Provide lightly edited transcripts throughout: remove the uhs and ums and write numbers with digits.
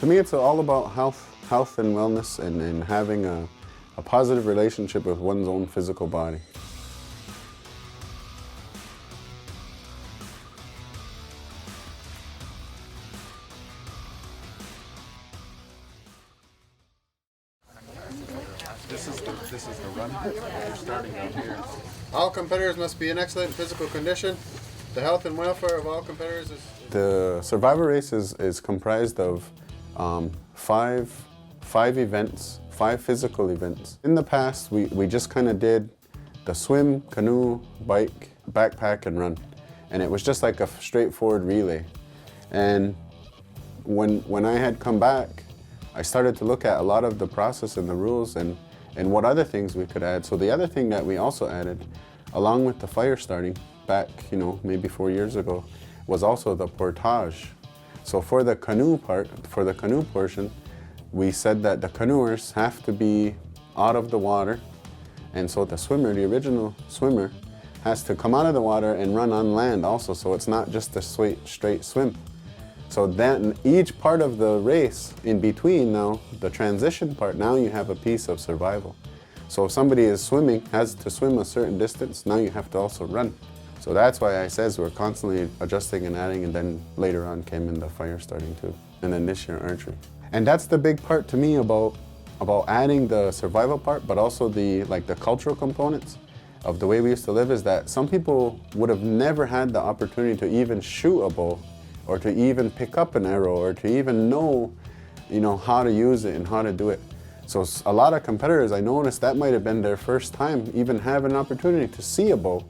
To me, it's all about health and wellness, and having a positive relationship with one's own physical body. This is the run. You're starting down here. All competitors must be in excellent physical condition. The health and welfare of all competitors is... The survival race is comprised of five events, 5 physical events. In the past, we just kind of did the swim, canoe, bike, backpack, and run. And it was just like a straightforward relay. And when I had come back, I started to look at a lot of the process and the rules and what other things we could add. So the other thing that we also added, along with the fire starting back, maybe 4 years ago, was also the portage. So for the canoe portion, we said that the canoers have to be out of the water, and so the swimmer, the original swimmer, has to come out of the water and run on land also, so it's not just a straight swim. So then each part of the race in between now, the transition part, now you have a piece of survival. So if somebody is swimming, has to swim a certain distance, now you have to also run. So that's why I says we're constantly adjusting and adding, and then later on came in the fire starting too. And then this year archery. And that's the big part to me about adding the survival part, but also the cultural components of the way we used to live, is that some people would have never had the opportunity to even shoot a bow, or to even pick up an arrow, or to even know, how to use it and how to do it. So a lot of competitors, I noticed that might have been their first time even having an opportunity to see a bow.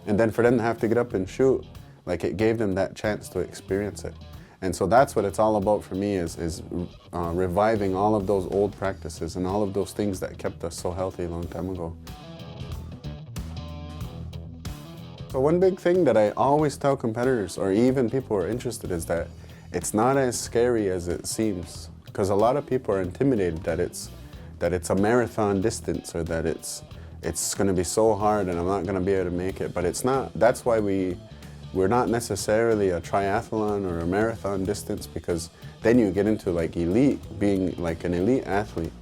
And then for them to have to get up and shoot, it gave them that chance to experience it. And so that's what it's all about for me, is reviving all of those old practices and all of those things that kept us so healthy a long time ago. So one big thing that I always tell competitors, or even people who are interested, is that it's not as scary as it seems. Because a lot of people are intimidated that it's a marathon distance, or that it's going to be so hard and I'm not going to be able to make it. But it's not. That's why we're not necessarily a triathlon or a marathon distance, because then you get into elite, being an elite athlete.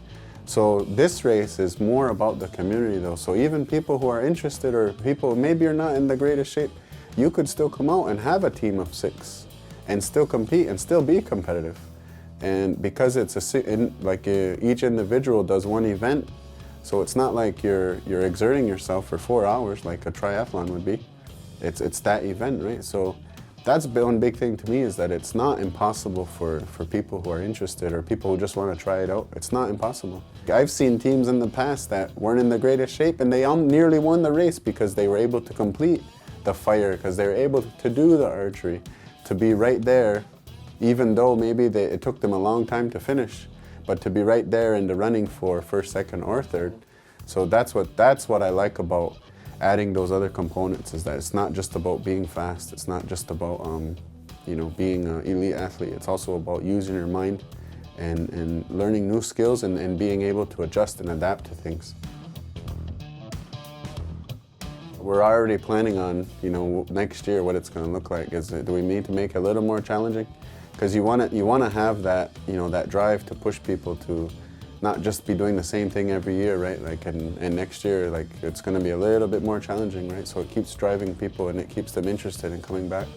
So this race is more about the community though. So even people who are interested, or people maybe are not in the greatest shape, you could still come out and have a team of 6 and still compete and still be competitive. And because it's each individual does one event, so it's not like you're exerting yourself for 4 hours like a triathlon would be. It's that event, right? So that's one big thing to me, is that it's not impossible for people who are interested, or people who just want to try it out. It's not impossible. I've seen teams in the past that weren't in the greatest shape, and they nearly won the race because they were able to complete the fire, because they were able to do the archery, to be right there, even though maybe it took them a long time to finish, but to be right there in the running for first, second, or third. So that's what I like about adding those other components, is that it's not just about being fast. It's not just about being an elite athlete. It's also about using your mind and learning new skills and being able to adjust and adapt to things. We're already planning on next year what it's going to look like. Do we need to make it a little more challenging? Because you want to have that that drive to push people to not just be doing the same thing every year, right? And next year, it's going to be a little bit more challenging, right? So it keeps driving people and it keeps them interested in coming back.